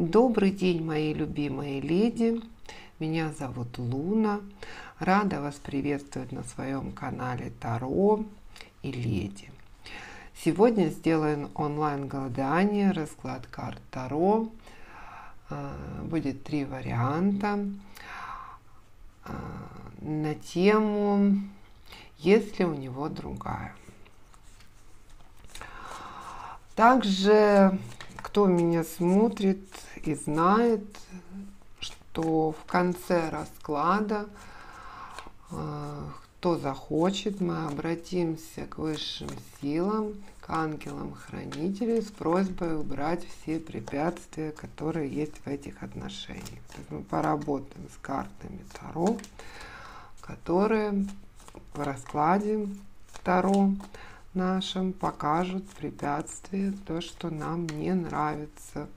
Добрый день, мои любимые леди. Меня зовут Луна. Рада вас приветствовать на своем канале Таро и Леди. Сегодня сделаем онлайн-гадание, расклад карт Таро. Будет 3 варианта на тему «Есть ли у него другая?». Также, кто меня смотрит и знает, что в конце расклада, кто захочет, мы обратимся к высшим силам, к ангелам-хранителям с просьбой убрать все препятствия, которые есть в этих отношениях. То есть мы поработаем с картами Таро, которые в раскладе Таро нашим покажут препятствия, то, что нам не нравится,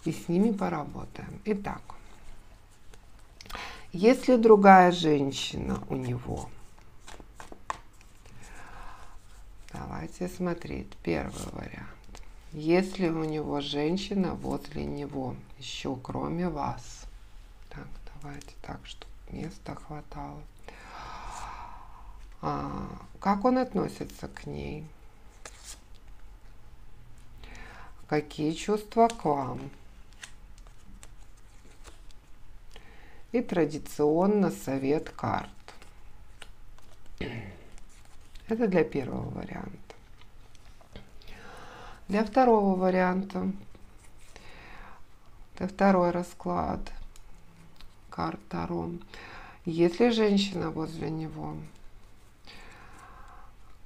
и с ними поработаем. Итак, если другая женщина у него, давайте смотреть первый вариант. Если у него женщина возле него, еще кроме вас, так, давайте так, чтобы места хватало. Как он относится к ней? Какие чувства к вам? И традиционно совет карт. Это для первого варианта. Для второго варианта, это второй расклад карт Таро. Если женщина возле него,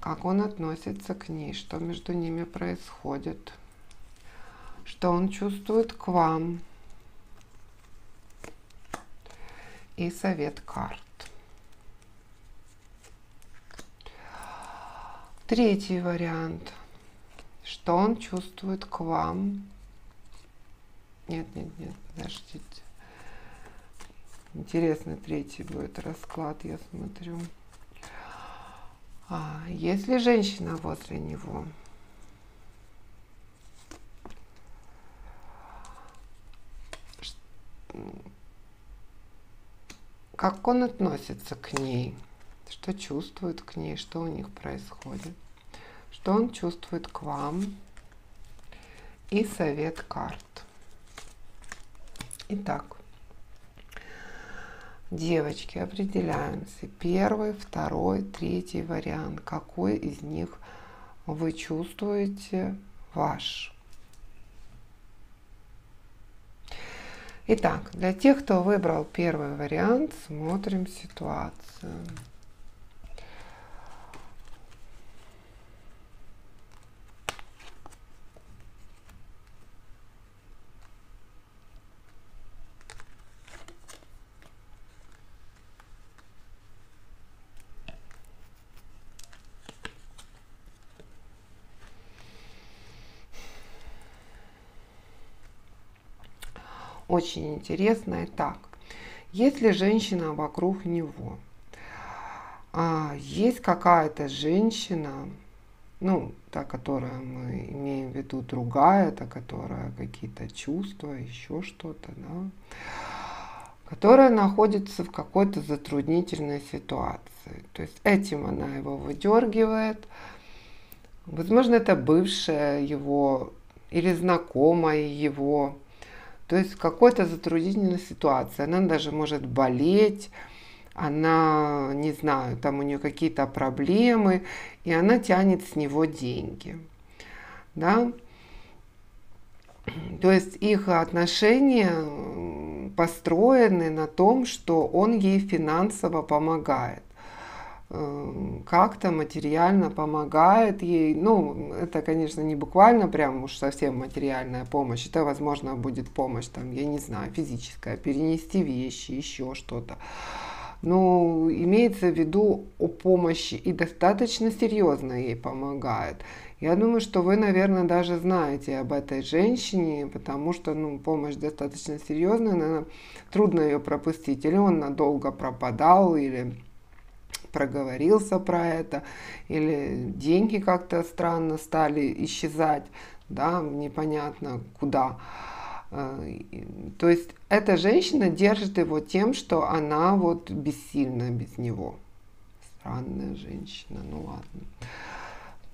как он относится к ней, что между ними происходит, что он чувствует к вам, и совет карт. Третий вариант. Что он чувствует к вам? Нет, подождите. Интересный третий будет расклад, я смотрю. Если женщина возле него, как он относится к ней, что чувствует к ней, что у них происходит, что он чувствует к вам, и совет карт. Итак, девочки, определяемся. Первый, второй, третий вариант. Какой из них вы чувствуете ваш? Итак, для тех, кто выбрал первый вариант, смотрим ситуацию. Очень интересно. Итак, если женщина вокруг него, есть какая-то женщина, ну, та, которую мы имеем в виду, другая, та, которая какие-то чувства, еще что-то, да, которая находится в какой-то затруднительной ситуации. То есть этим она его выдергивает. Возможно, это бывшая его или знакомая его. То есть в какой-то затруднительной ситуации. Она даже может болеть, она, не знаю, там у нее какие-то проблемы, и она тянет с него деньги. Да? То есть их отношения построены на том, что он ей финансово помогает. Как-то материально помогает ей. Ну, это, конечно, не буквально прям уж совсем материальная помощь. Это, возможно, будет помощь, там, я не знаю, физическая, перенести вещи, еще что-то. Но имеется в виду о помощи и достаточно серьезно ей помогает. Я думаю, что вы, наверное, даже знаете об этой женщине, потому что, ну, помощь достаточно серьезная, наверное, трудно ее пропустить. Или он надолго пропадал, или проговорился про это, или деньги как-то странно стали исчезать, да, непонятно куда. То есть эта женщина держит его тем, что она вот бессильна без него. Странная женщина, ну ладно.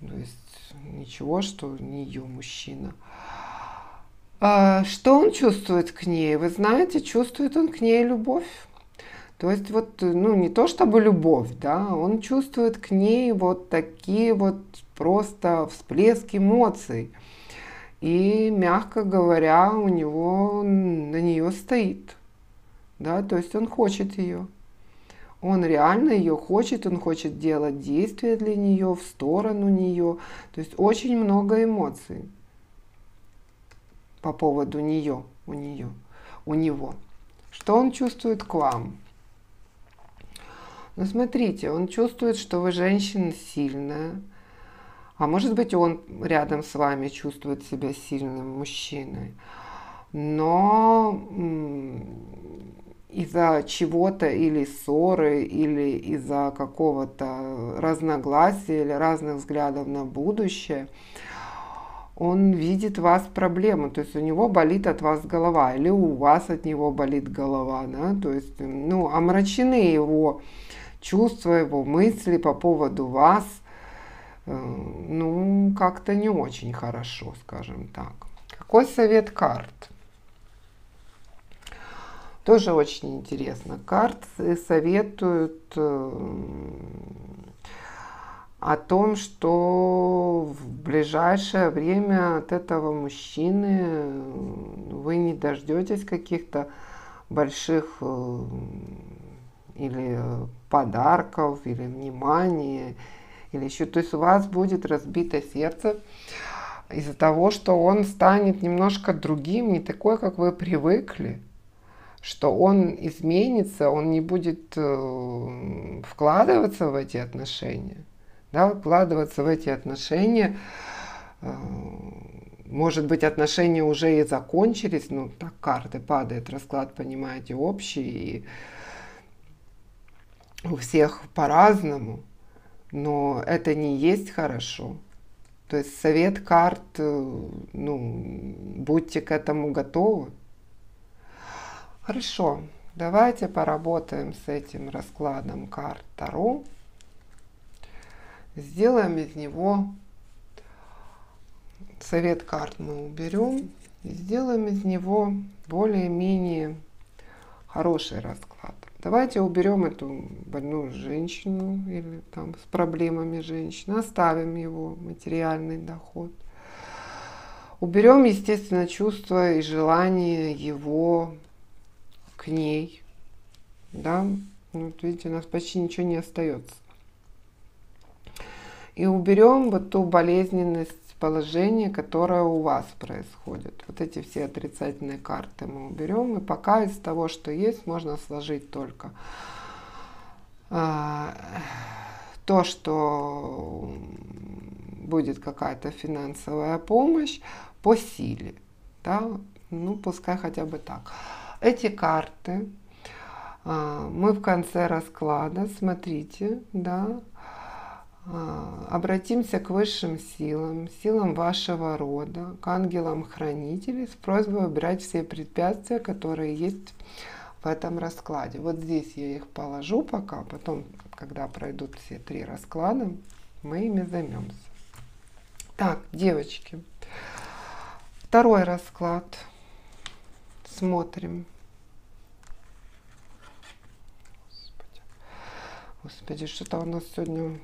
То есть ничего, что не ее мужчина. Что он чувствует к ней? Вы знаете, чувствует он к ней любовь. То есть вот, ну не то чтобы любовь, да, он чувствует к ней вот такие вот просто всплески эмоций. И, мягко говоря, у него на нее стоит. Да, то есть он хочет ее. Он реально ее хочет, он хочет делать действия для нее, в сторону нее. То есть очень много эмоций по поводу нее, у него. Что он чувствует к вам? Ну, смотрите, он чувствует, что вы женщина сильная. А может быть, он рядом с вами чувствует себя сильным мужчиной. Но из-за чего-то или ссоры, или из-за какого-то разногласия, или разных взглядов на будущее, он видит в вас проблему. То есть у него болит от вас голова, или у вас от него болит голова. Да? То есть, ну, омрачены его чувства, его мысли по поводу вас, ну, как-то не очень хорошо, скажем так. Какой совет карт? Тоже очень интересно. Карты советуют о том, что в ближайшее время от этого мужчины вы не дождетесь каких-то больших или подарков, или внимания, или еще. То есть у вас будет разбито сердце из-за того, что он станет немножко другим, не такой, как вы привыкли, что он изменится, он не будет вкладываться в эти отношения. Да, вкладываться в эти отношения. Может быть, отношения уже и закончились, ну, так карты падают, расклад, понимаете, общий, и у всех по-разному, но это не есть хорошо. То есть совет карт, ну, будьте к этому готовы. Хорошо, давайте поработаем с этим раскладом карт Таро. Сделаем из него, совет карт мы уберем, и сделаем из него более-менее хороший расклад. Давайте уберем эту больную женщину или там с проблемами женщины, оставим его материальный доход. Уберем, естественно, чувства и желания его к ней. Да? Вот видите, у нас почти ничего не остается. И уберем вот ту болезненность положения, которое у вас происходит. Вот эти все отрицательные карты мы уберем. И пока из того, что есть, можно сложить только то, что будет какая-то финансовая помощь по силе. Да? Ну, пускай хотя бы так. Эти карты мы в конце расклада, смотрите, да, обратимся к высшим силам, силам вашего рода, к ангелам-хранителям с просьбой убрать все препятствия, которые есть в этом раскладе. Вот здесь я их положу пока, потом, когда пройдут все 3 расклада, мы ими займемся. Так, девочки, второй расклад. Смотрим. Господи, что-то у нас сегодня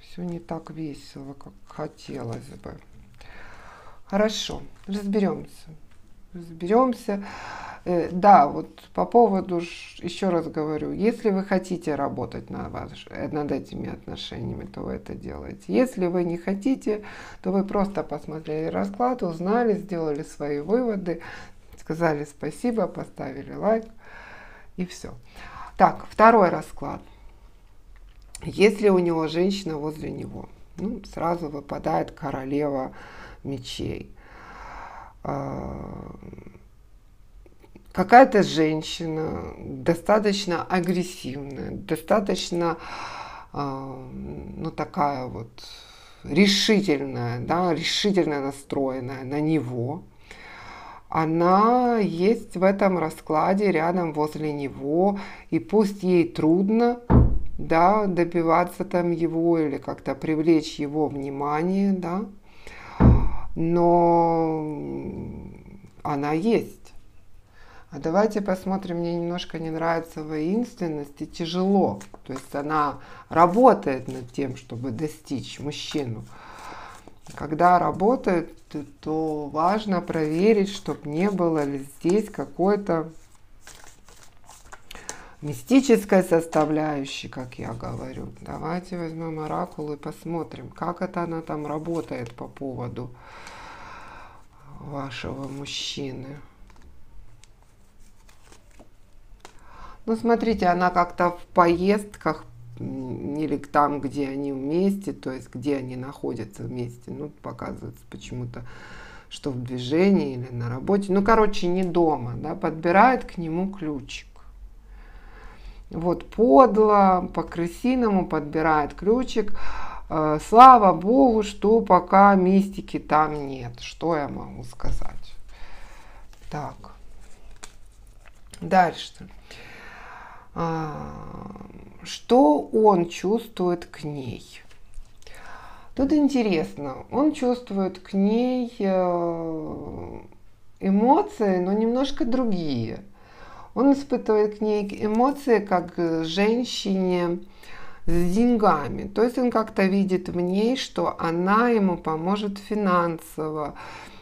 все не так весело, как хотелось бы. Хорошо, разберемся. Да, вот по поводу, еще раз говорю, если вы хотите работать над этими отношениями, то вы это делаете. Если вы не хотите, то вы просто посмотрели расклад, узнали, сделали свои выводы, сказали спасибо, поставили лайк и все. Так, второй расклад. Если у него женщина возле него, ну, сразу выпадает королева мечей. Какая-то женщина достаточно агрессивная, достаточно, ну, такая вот решительная, да, решительно настроенная на него. она есть в этом раскладе рядом возле него, и пусть ей трудно, да, добиваться там его или как-то привлечь его внимание, да, но она есть. А давайте посмотрим, мне немножко не нравится воинственность и тяжело. То есть она работает над тем, чтобы достичь мужчину. Когда работает, то важно проверить, чтобы не было ли здесь какой-то мистической составляющей, как я говорю. Давайте возьмем оракул и посмотрим, как это она там работает по поводу вашего мужчины. Ну, смотрите, она как-то в поездках или там, где они вместе, то есть где они находятся вместе, ну, показывается почему-то, что в движении или на работе, ну, короче, не дома, да, подбирает к нему ключик. Вот подло, по-крысиному подбирает ключик. Слава Богу, что пока мистики там нет. Что я могу сказать? Так. Дальше. Что он чувствует к ней? Тут интересно. Он чувствует к ней эмоции, но немножко другие. Он испытывает к ней эмоции, как к женщине с деньгами. То есть он как-то видит в ней, что она ему поможет финансово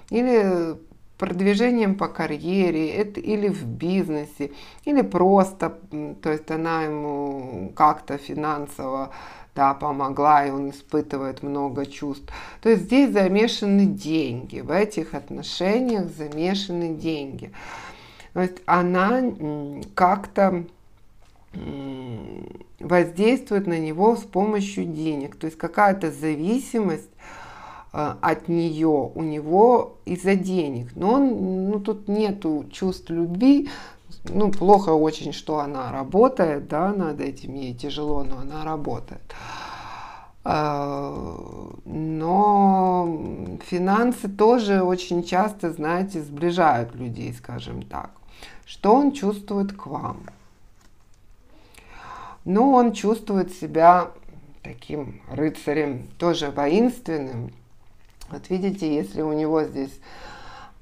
или продвижением по карьере, или в бизнесе, или просто, то есть она ему как-то финансово, да, помогла, и он испытывает много чувств. То есть здесь замешаны деньги, в этих отношениях замешаны деньги. То есть она как-то воздействует на него с помощью денег. То есть какая-то зависимость от нее у него из-за денег. Но он, ну, тут нету чувств любви. Ну, плохо очень, что она работает, да, над этим, ей тяжело, но она работает. Но финансы тоже очень часто, знаете, сближают людей, скажем так. Что он чувствует к вам? Ну, он чувствует себя таким рыцарем, тоже воинственным. Вот видите, если у него здесь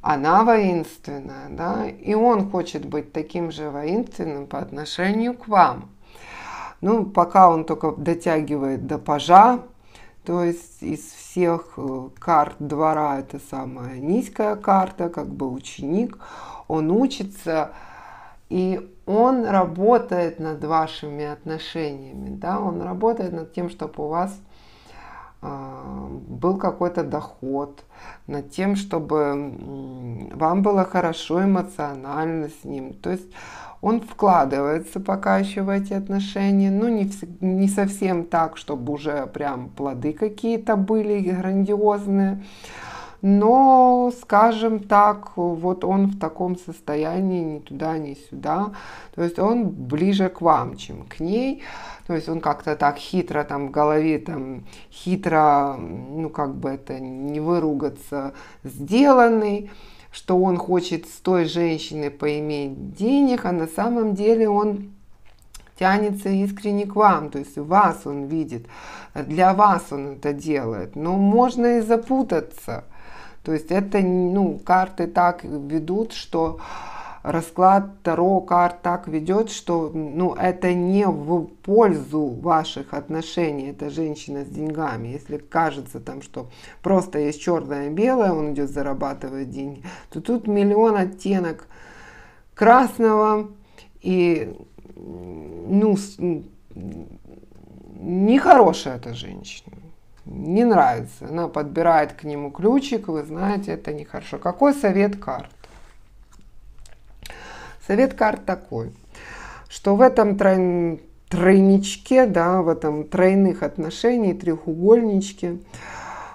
она воинственная, да, и он хочет быть таким же воинственным по отношению к вам. Ну, пока он только дотягивает до пажа, то есть из всех карт двора это самая низкая карта, как бы ученик, он учится, и он работает над вашими отношениями, да, он работает над тем, чтобы у вас был какой-то доход, над тем, чтобы вам было хорошо эмоционально с ним. То есть он вкладывается пока еще в эти отношения, но не совсем так, чтобы уже прям плоды какие-то были грандиозные. Но, скажем так, вот он в таком состоянии ни туда, ни сюда. То есть он ближе к вам, чем к ней. То есть он как-то так хитро там в голове, там хитро, ну как бы это не выругаться, сделанный, что он хочет с той женщиной поиметь денег, а на самом деле он тянется искренне к вам, то есть вас он видит, для вас он это делает. Но можно и запутаться. То есть это, ну, карты так ведут, что расклад Таро карт так ведет, что, ну, это не в пользу ваших отношений, это женщина с деньгами. Если кажется там, что просто есть черное и белое, он идет зарабатывать деньги, то тут миллион оттенок красного, и, ну, нехорошая эта женщина. Не нравится. Она подбирает к нему ключик, вы знаете, это нехорошо. Какой совет карт? Совет карт такой, что в этом тройничке, да, в этом тройных отношениях, треугольничке,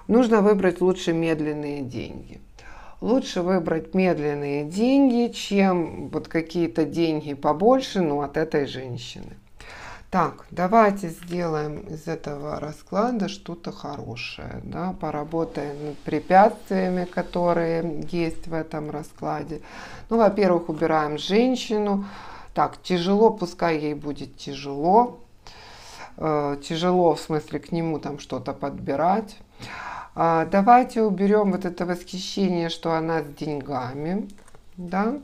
нужно выбрать лучше медленные деньги. Лучше выбрать медленные деньги, чем вот какие-то деньги побольше, но от этой женщины. Так, давайте сделаем из этого расклада что-то хорошее, да, поработаем над препятствиями, которые есть в этом раскладе. Ну, во-первых, убираем женщину. Так, тяжело, пускай ей будет тяжело. Тяжело, в смысле, к нему там что-то подбирать. Давайте уберем вот это восхищение, что она с деньгами, да,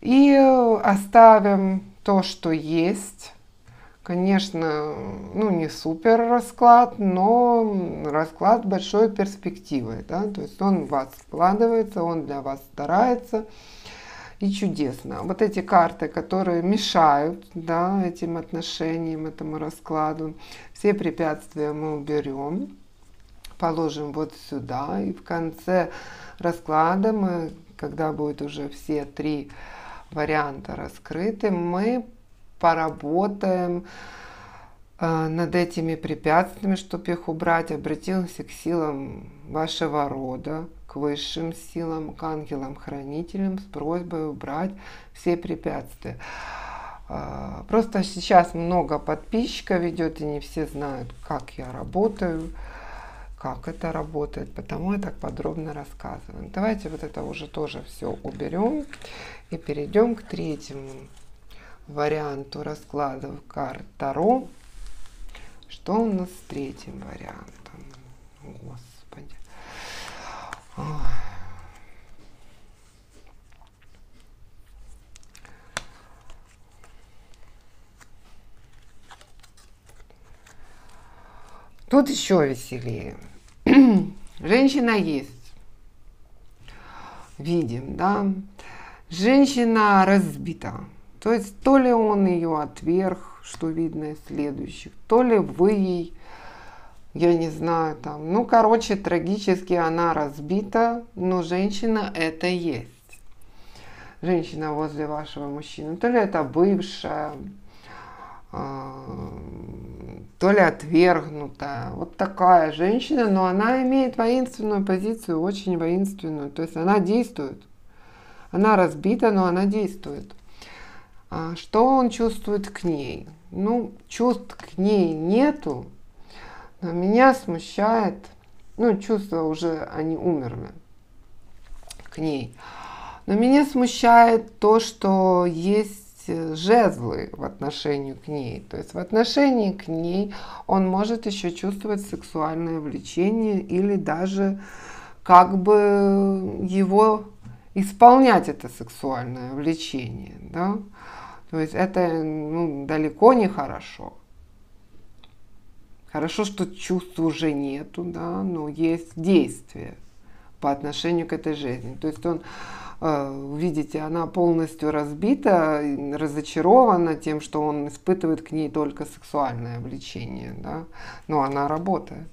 и оставим то, что есть. Конечно, ну не супер расклад, но расклад большой перспективой, да, то есть он в вас вкладывается, он для вас старается, и чудесно. Вот эти карты, которые мешают, да, этим отношениям, этому раскладу, все препятствия мы уберем, положим вот сюда, и в конце расклада мы, когда будут уже все 3 варианта раскрыты, мы поработаем над этими препятствиями, чтобы их убрать, обратимся к силам вашего рода, к высшим силам, к ангелам-хранителям с просьбой убрать все препятствия. Просто сейчас много подписчиков идет, и не все знают, как я работаю, как это работает, потому я так подробно рассказываю. Давайте вот это уже тоже все уберем и перейдем к 3-му варианту раскладов карт Таро. Что у нас с 3-м вариантом? Господи. Ой. Тут еще веселее. Женщина есть. Видим, да? Женщина разбита. То есть то ли он ее отверг, что видно из следующих, то ли вы ей, я не знаю, там, ну, короче, трагически она разбита, но женщина это есть. Женщина возле вашего мужчины, то ли это бывшая, то ли отвергнутая, вот такая женщина, но она имеет воинственную позицию, очень воинственную, то есть она действует, она разбита, но она действует. Что он чувствует к ней? Ну, чувств к ней нету, но меня смущает, ну, чувства уже, они умерли к ней. Но меня смущает то, что есть жезлы в отношении к ней. То есть в отношении к ней он может еще чувствовать сексуальное влечение или даже как бы его исполнять это сексуальное влечение, да? То есть это, ну, далеко не хорошо. Хорошо, что чувств уже нету, да, но есть действие по отношению к этой жизни. То есть он, видите, она полностью разбита, разочарована тем, что он испытывает к ней только сексуальное влечение, да, но она работает.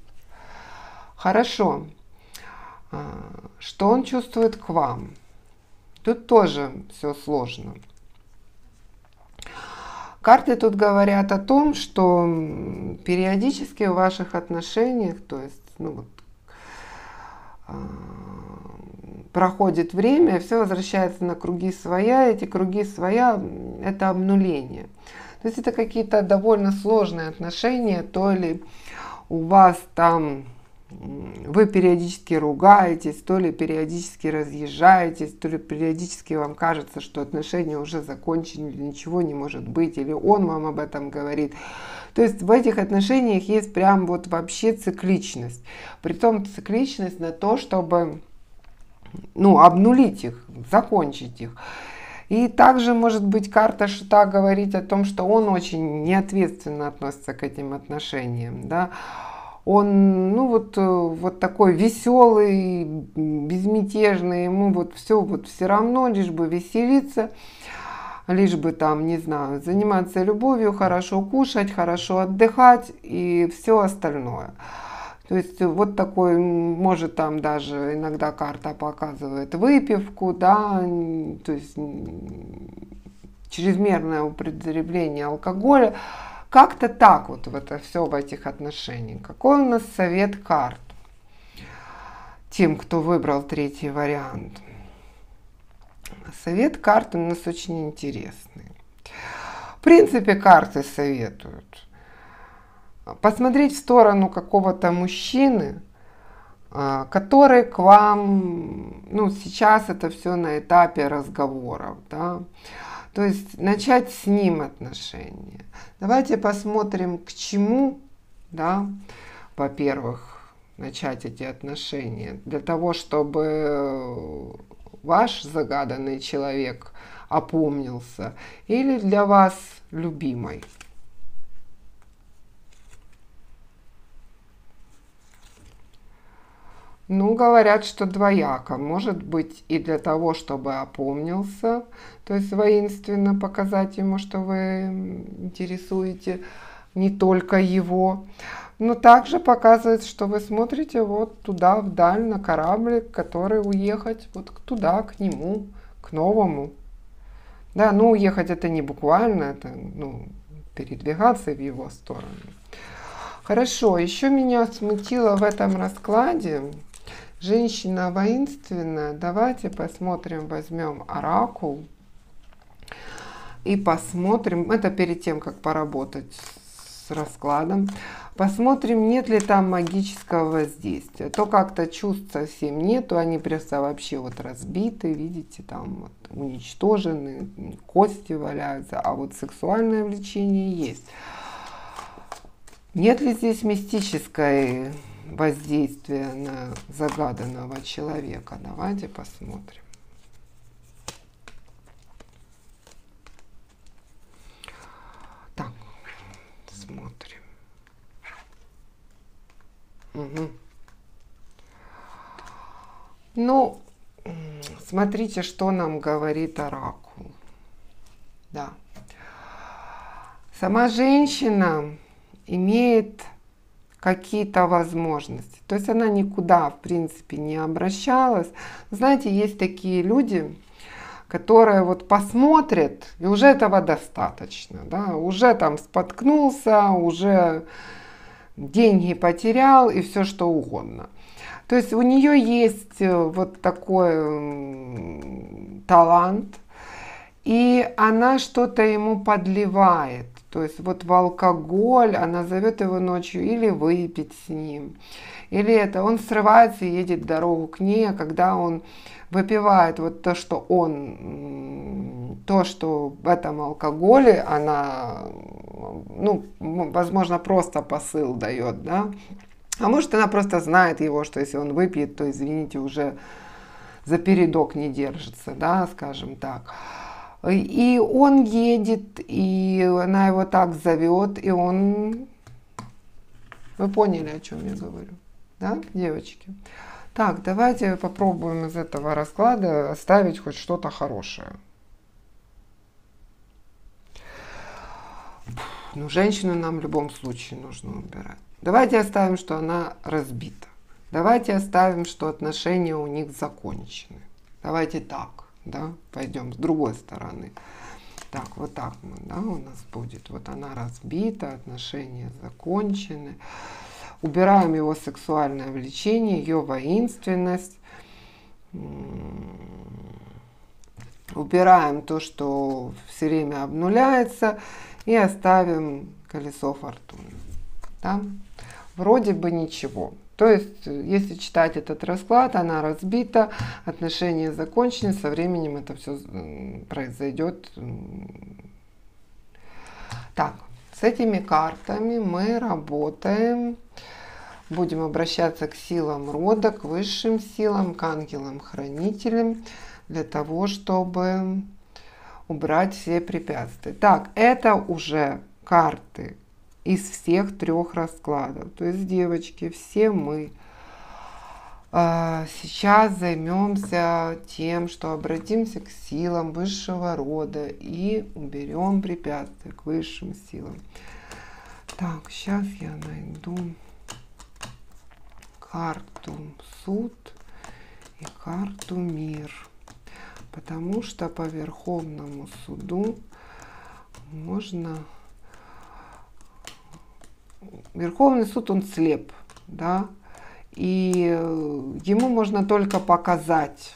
Хорошо. Что он чувствует к вам? Тут тоже все сложно. Карты тут говорят о том, что периодически в ваших отношениях, то есть, ну вот, проходит время, все возвращается на круги своя, эти круги своя – это обнуление. То есть это какие-то довольно сложные отношения, то ли у вас там вы периодически ругаетесь, то ли периодически разъезжаетесь, то ли периодически вам кажется, что отношения уже закончены, ничего не может быть, или он вам об этом говорит. То есть в этих отношениях есть прям вот вообще цикличность. Притом цикличность на то, чтобы, ну, обнулить их, закончить их. И также может быть карта Шута говорить о том, что он очень неответственно относится к этим отношениям, да. Он, ну вот такой веселый, безмятежный, ему вот все равно, лишь бы веселиться, лишь бы там, не знаю, заниматься любовью, хорошо кушать, хорошо отдыхать и все остальное. То есть вот такой, может там даже иногда карта показывает выпивку, да, то есть чрезмерное употребление алкоголя. Как-то так вот это все в этих отношениях. Какой у нас совет карт тем, кто выбрал 3-й вариант? Совет карт у нас очень интересный. В принципе, карты советуют посмотреть в сторону какого-то мужчины, который к вам, ну, сейчас это все на этапе разговоров, да, то есть начать с ним отношения. Давайте посмотрим, к чему, да, во-первых, начать эти отношения. Для того, чтобы ваш загаданный человек опомнился, или для вас любимой. Ну, говорят, что двояко. Может быть и для того, чтобы опомнился, то есть воинственно показать ему, что вы интересуете не только его, но также показывает, что вы смотрите вот туда, вдаль, на кораблик, который уехать вот туда, к нему, к новому. Да, ну уехать это не буквально, это, ну, передвигаться в его сторону. Хорошо, еще меня смутило в этом раскладе женщина воинственная. Давайте посмотрим, возьмем оракул и посмотрим, это перед тем, как поработать с раскладом, посмотрим, нет ли там магического воздействия. То как-то чувств совсем нету, они просто вообще вот разбиты, видите, там вот уничтожены, кости валяются, а вот сексуальное влечение есть. Нет ли здесь мистическое воздействие на загаданного человека? Давайте посмотрим. Так, смотрим. Угу. Ну, смотрите, что нам говорит оракул. Да. Сама женщина имеет какие-то возможности. То есть она никуда, в принципе, не обращалась. Знаете, есть такие люди, которые вот посмотрят, и уже этого достаточно. Да? Уже там споткнулся, уже деньги потерял и все что угодно. То есть у нее есть вот такой талант, и она что-то ему подливает. То есть вот в алкоголь, она зовет его ночью или выпить с ним, или это, он срывается и едет дорогу к ней, а когда он выпивает вот то, что в этом алкоголе, она, ну, возможно, просто посыл дает, да, а может она просто знает его, что если он выпьет, то, извините, уже за передок не держится, да, скажем так. И он едет, и она его так зовет, и он... Вы поняли, о чем я говорю, да, девочки? Так, давайте попробуем из этого расклада оставить хоть что-то хорошее. Ну, женщину нам в любом случае нужно убирать. Давайте оставим, что она разбита. Давайте оставим, что отношения у них закончены. Давайте так. Да, пойдем с другой стороны. Так, вот так мы, да, у нас будет. Вот она разбита, отношения закончены. Убираем его сексуальное влечение, ее воинственность. Убираем то, что все время обнуляется. И оставим колесо фортуны. Да? Вроде бы ничего. То есть, если читать этот расклад, она разбита, отношения закончены, со временем это все произойдет. Так, с этими картами мы работаем, будем обращаться к силам рода, к высшим силам, к ангелам-хранителям, для того, чтобы убрать все препятствия. Так, это уже карты из всех трех раскладов. То есть, девочки, все мы сейчас займемся тем, что обратимся к силам высшего рода и уберем препятствия к высшим силам. Так, сейчас я найду карту суд и карту мир. Потому что по Верховному суду можно... Верховный суд, он слеп, да, и ему можно только показать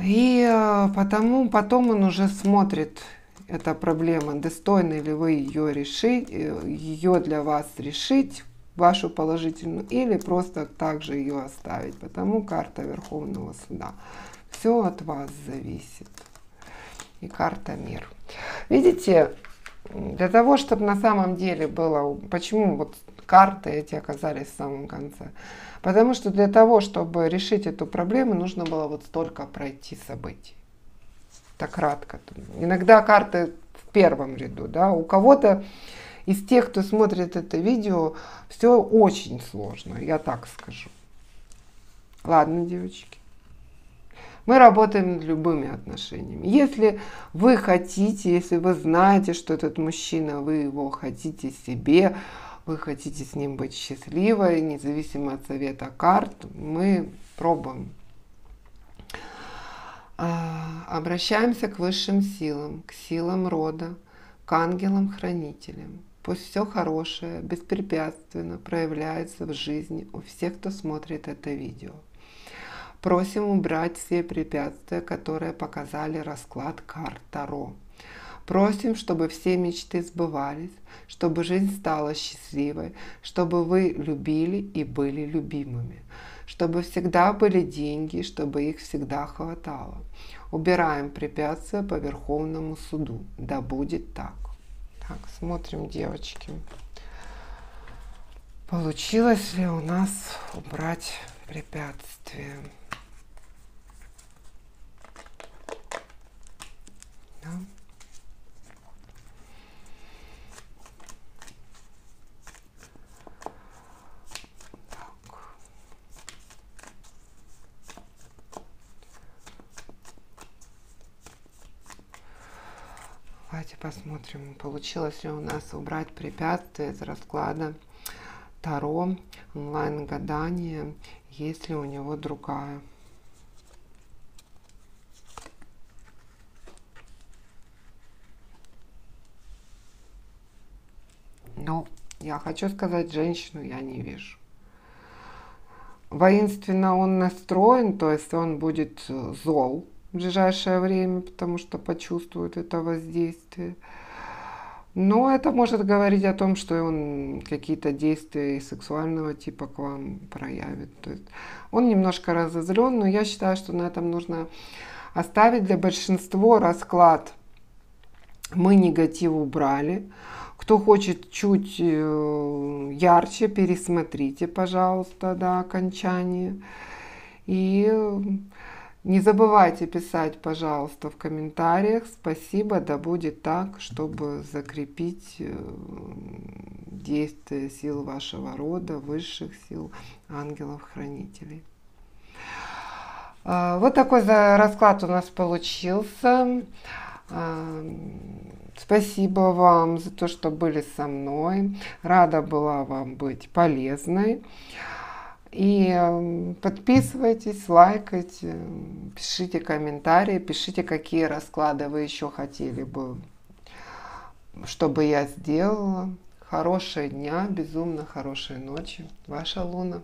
И потом он уже смотрит, эта проблема, достойны ли вы ее решить, ее для вас решить, вашу положительную, или просто также ее оставить. Потому карта Верховного Суда. Все от вас зависит. И карта Мир. Видите, для того, чтобы на самом деле было... Почему вот карты эти оказались в самом конце? Потому что для того, чтобы решить эту проблему, нужно было вот столько пройти событий. Так кратко. Иногда карты в первом ряду, да, у кого-то из тех, кто смотрит это видео, все очень сложно, я так скажу. Ладно, девочки. Мы работаем над любыми отношениями. Если вы хотите, если вы знаете, что этот мужчина, вы его хотите себе, вы хотите с ним быть счастливой, независимо от совета карт, мы пробуем. Обращаемся к высшим силам, к силам рода, к ангелам-хранителям. Пусть все хорошее, беспрепятственно проявляется в жизни у всех, кто смотрит это видео. Просим убрать все препятствия, которые показали расклад карт Таро. Просим, чтобы все мечты сбывались, чтобы жизнь стала счастливой, чтобы вы любили и были любимыми, чтобы всегда были деньги, чтобы их всегда хватало. Убираем препятствия по Верховному суду. Да будет так. Так, смотрим, девочки. Получилось ли у нас убрать препятствия? Да. Давайте посмотрим, получилось ли у нас убрать препятствия из расклада Таро, онлайн-гадание, есть ли у него другая. Ну, я хочу сказать, женщину я не вижу. Воинственно он настроен, то есть он будет зол в ближайшее время, потому что почувствует это воздействие. Но это может говорить о том, что он какие-то действия сексуального типа к вам проявит. То есть он немножко разозлен, но я считаю, что на этом нужно оставить. Для большинства расклад мы негатив убрали. Кто хочет чуть ярче, пересмотрите, пожалуйста, до окончания. И не забывайте писать, пожалуйста, в комментариях «Спасибо, да будет так», чтобы закрепить действие сил вашего рода, высших сил, ангелов-хранителей. Вот такой расклад у нас получился. Спасибо вам за то, что были со мной. Рада была вам быть полезной. И подписывайтесь, лайкайте, пишите комментарии, пишите, какие расклады вы еще хотели бы, чтобы я сделала. Хорошего дня, безумно хорошей ночи. Ваша Луна.